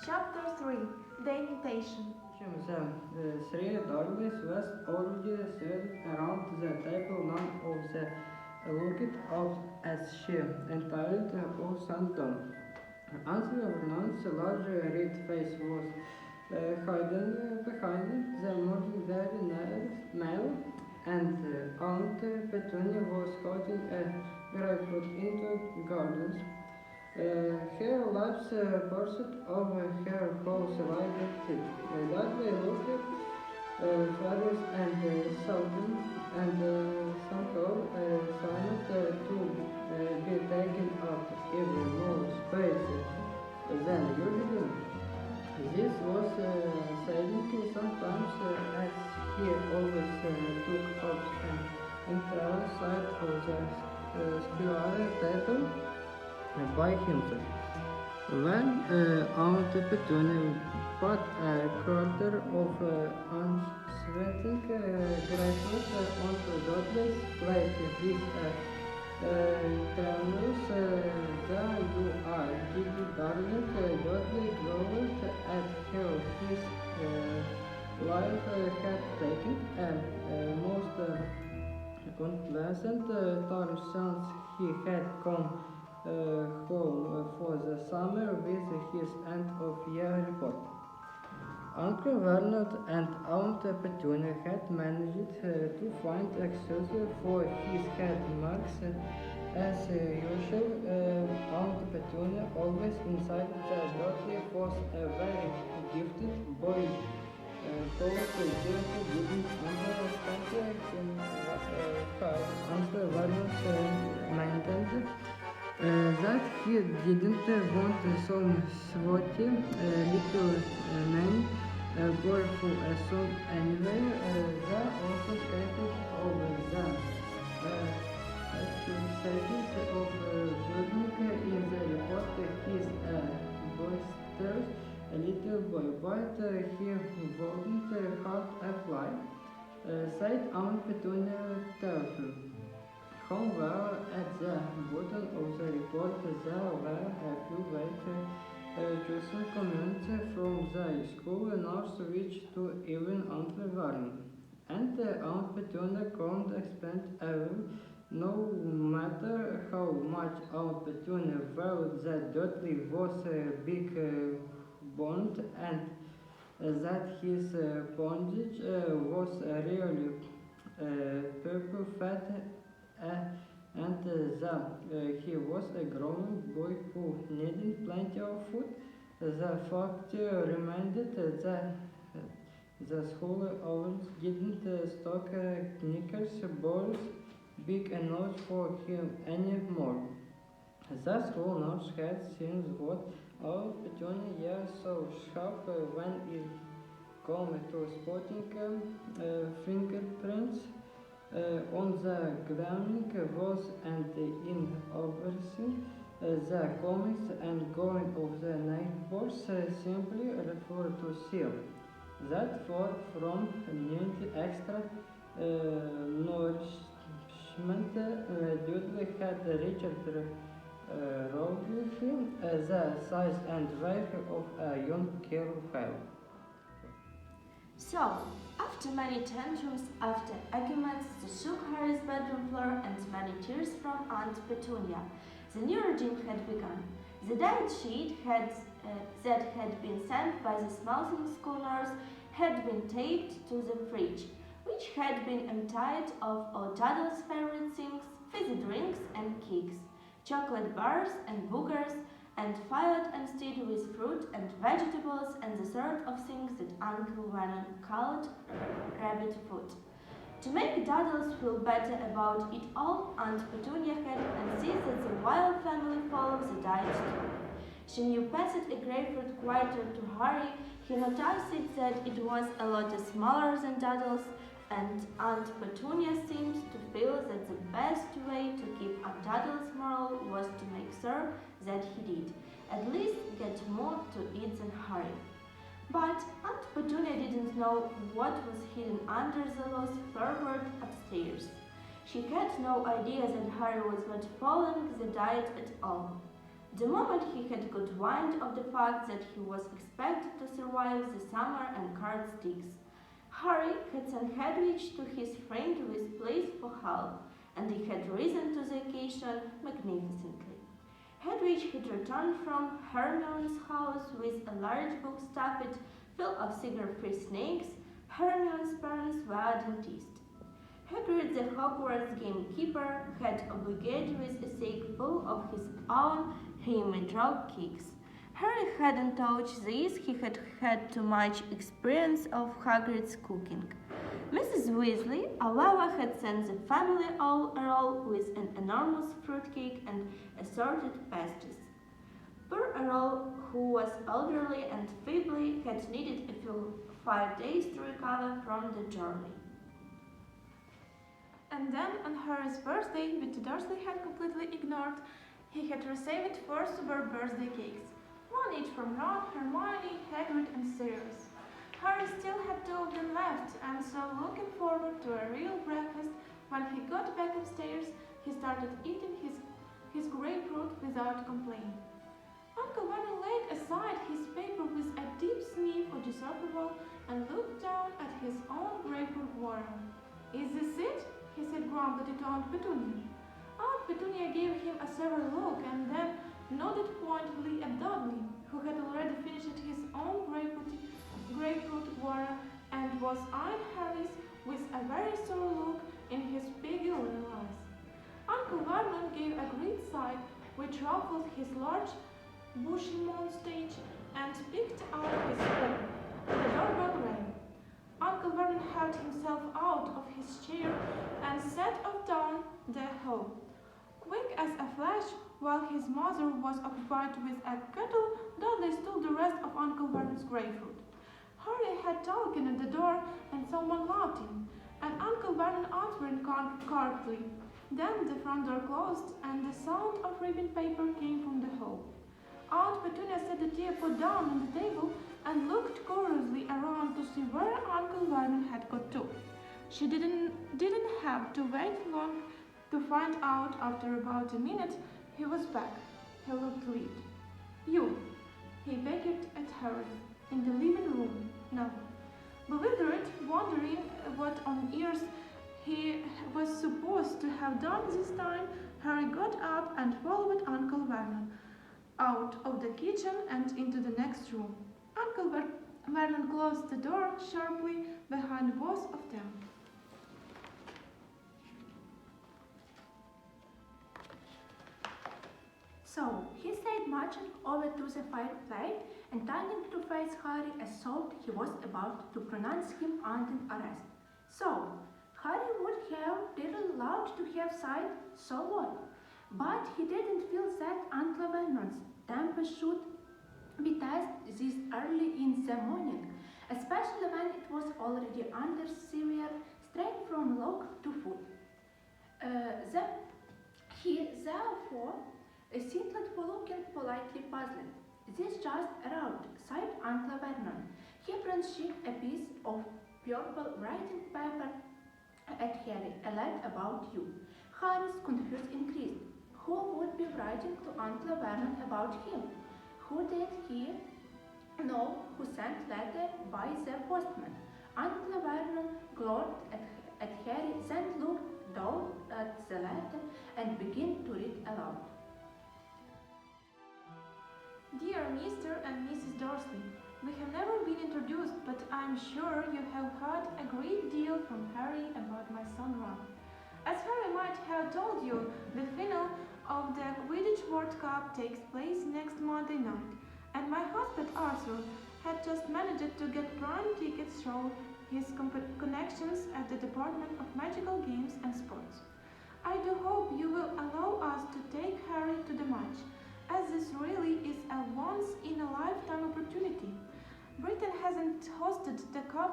Chapter 3 The Invitation. The three Dudleys was already seated around the table. None of them looked up as she entered or sat down. Uncle Vernon's large red face was hidden behind the morning-very nail, and Aunt Petunia was cutting a grapefruit into gardens. Her lips pursed over her whole like teeth. Dudley looked flowers and sultan, and somehow seemed to be taking up even more space than usual. This was saddening sometimes, as he always took up an entire side of the square table by himself. When Aunt Petunia put a quarter of unsweetened grapefruit onto Dudley's plate with tremulous, "There you are, Giddy darling." Dudley glowed at how his life had taken a most unpleasant turn since he had come home for the summer with his end-of-year report. Uncle Vernon and Aunt Petunia had managed to find excuses for his head marks. As usual, Aunt Petunia always insisted that Dudley was a very gifted boy. Probably didn't understand how Uncle Vernon maintained that he didn't want some swotty little man boy for a son anyway. They also stated of the accusations of Dudley in the report. He's a boisterous little boy, but he wouldn't hurt a fly, said Aunt Petunia tearfully. However, at the bottom of the report there were a few vague chosen comments from the school nurse which to even Uncle Vernon. And Aunt Petunia couldn't explain away, no matter how much Aunt Petunia felt that Dudley was big boned and that his bondage was really purple fat and he was a grown boy who needed plenty of food. The fact remained that the school owls didn't stock knickers balls big enough for him anymore. The school nurse had seen what Aunt Petunia so sharp when it came to spotting fingerprints on the glaring walls and in overseeing the comings and going of the neighbors simply referred to seal. That far from needing extra nourishment, Dudley had reached roughly the size and weight of a young cow. So, after many tantrums, after arguments that shook Harry's bedroom floor and many tears from Aunt Petunia, the new regime had begun. The diet sheet that had been sent by the Smelting School nurse had been taped to the fridge, which had been emptied of all Daddle's favorite things, fizzy drinks and cakes, chocolate bars and boogers, and filled instead with fruit and vegetables and the sort of things that Uncle Vernon called rabbit food. To make Daddles feel better about it all, Aunt Petunia had insisted that the Wild family follow the diet too. She knew passed a grapefruit quieter to Harry. He noticed that it was a lot smaller than Daddles, and Aunt Petunia seemed to feel that the best way to keep up Daddle's morale was to make sure that he did, at least get more to eat than Harry. But Aunt Petunia didn't know what was hidden under the loose furboard upstairs. She had no idea that Harry was not following the diet at all. The moment he had got wind of the fact that he was expected to survive the summer and card sticks, Harry had sent Hedwig to his friend with pleas for help, and he had risen to the occasion magnificently. Hedwig had returned from Hermione's house with a large book stuffed full of cigar-free snakes. Hermione's parents were dentists. Hagrid, the Hogwarts gamekeeper, had obliged with a sack full of his own hammer-drop cakes. Harry hadn't touched these, he had had too much experience of Hagrid's cooking. Mrs. Weasley, however, had sent the family a roll with an enormous fruitcake and assorted pastries. Poor Errol, who was elderly and feeble, had needed a few 5 days to recover from the journey. And then, on Harry's birthday, which Dursley had completely ignored, he had received 4 superb birthday cakes, one each from Ron, Hermione, Hagrid, and Sirius. Harry still had 2 of them left, and so looking forward to a real breakfast, when he got back upstairs, he started eating his grapefruit without complaint. Uncle Vernon laid aside his paper with a deep sniff of disapproval and looked down at his own grapefruit water. "Is this it?" he said grumpily to Aunt Petunia. Aunt Petunia gave him a severe look and then nodded pointedly at Dudley, who had already finished his own grapefruit water and was eyeing Harry's with a very sore look in his piggy little eyes. Uncle Vernon gave a great sigh, which ruffled his large, bushy moustache, and picked out his spoon. The doorbell rang. Uncle Vernon helped himself out of his chair and set off down the hall. Quick as a flash, while his mother was occupied with a kettle, Dudley stole the rest of Uncle Vernon's grapefruit. Harry had talking at the door and someone laughing, and Uncle Vernon answering curtly. Then the front door closed and the sound of ripping paper came from the hall. Aunt Petunia set the teapot down on the table and looked curiously around to see where Uncle Vernon had got to. She didn't have to wait long to find out. After about a minute, he was back. He looked relieved. "You," he begged at Harry, "in the living room now." Bewildered, wondering what on earth he was supposed to have done this time, Harry got up and followed Uncle Vernon out of the kitchen and into the next room. Uncle Vernon closed the door sharply behind both of them. So, he sat marching over to the fireplace and turning to face Harry as thought he was about to pronounce him under arrest. So, Harry would have little loved to have said, "So what?" But he didn't feel that Uncle Vernon's temper should be tested this early in the morning, especially when it was already under severe strain from leg to foot. He therefore settled for looking politely puzzled. "This just arrived," sighed Uncle Vernon. He brandished a piece of purple writing paper at Harry. "A letter about you." Harry's confusion increased. Who would be writing to Uncle Vernon about him? Who did he know who sent letter by the postman? Uncle Vernon glowered at Harry, then looked down at the letter and began to read aloud. "Dear Mr. and Mrs. Dursley, we have never been introduced, but I'm sure you have heard a great deal from Harry about my son Ron. As Harry might have told you, the final of the Quidditch World Cup takes place next Monday night, and my husband Arthur had just managed to get prime tickets through his connections at the Department of Magical Games and Sports. I do hope you will allow us to take Harry to the match, as this really is a once-in-a-lifetime opportunity. Britain hasn't hosted the Cup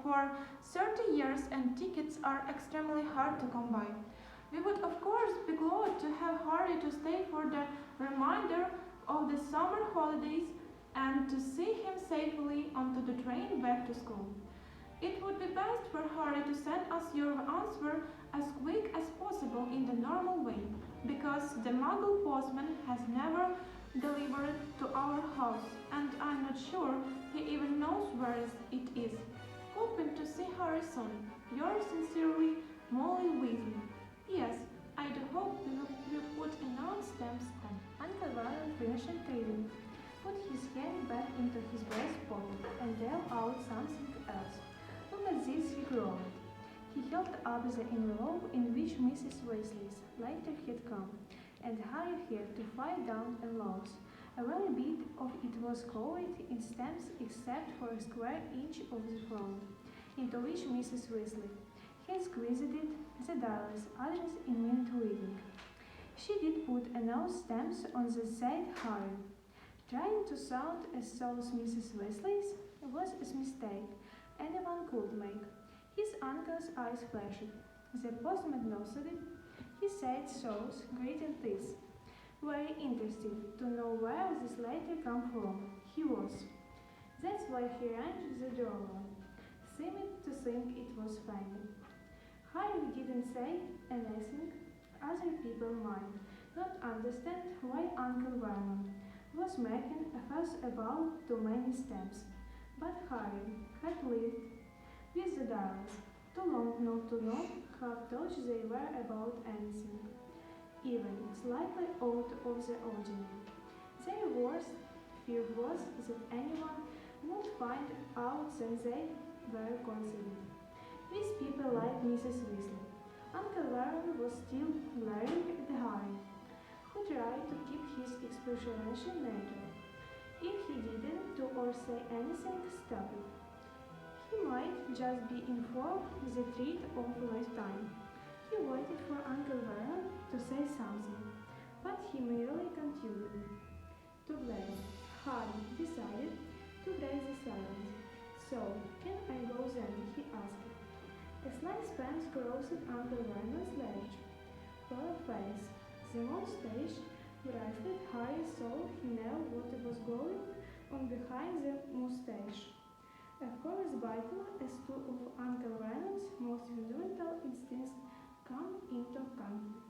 for 30 years and tickets are extremely hard to come by. We would of course be glad to have Harry to stay for the remainder of the summer holidays and to see him safely onto the train back to school. It would be best for Harry to send us your answer as quick as possible in the normal way, because because the Muggle postman has never delivered to our house, and I'm not sure he even knows where it is. Hoping to see Harry soon. Yours sincerely, Molly Weasley. Yes, I do hope we put enough stamps on. Uncle Vernon finished reading, put his hand back into his breast pocket, and dealt out something else. Look at this, he groaned. He held up the envelope in which Mrs. Weasley's letter had come, and Harry had to fly down and look. A very bit of it was covered in stamps except for a square inch of the front, into which Mrs. Weasley had squeezed it, the diary's address in minute reading. She did put enough stamps on the said Harry. Trying to sound as so as Mrs. Weasley's was a mistake anyone could make. His uncle's eyes flashed. The postman nodded. He said so's greeting this. Very interested to know where this letter come from. He was. That's why he rang the doorbell. Seemed to think it was funny. Harry didn't say anything. Other people might not understand why Uncle Vernon was making a fuss about too many stamps. But Harry had lived with the diaries too long not to know how touched they were about anything, even slightly out of the ordinary. Their worst fear was that anyone would find out that they were concealed. With people like Mrs. Weasley, Uncle Vernon was still glaring at Harry, who tried to keep his expression neutral. If he didn't do or say anything stupid, he might just be in for the treat of a lifetime. He waited for Uncle Vernon to say something, but he merely continued to glare. Harry decided to break the silence. So, can I go then? He asked. A slight span crossed Uncle Vernon's ledge. For a face, the mustache bristled. Harry saw he knew what was going on behind the mustache. A course vital as two of Uncle Vernon's most fundamental instincts come into conflict.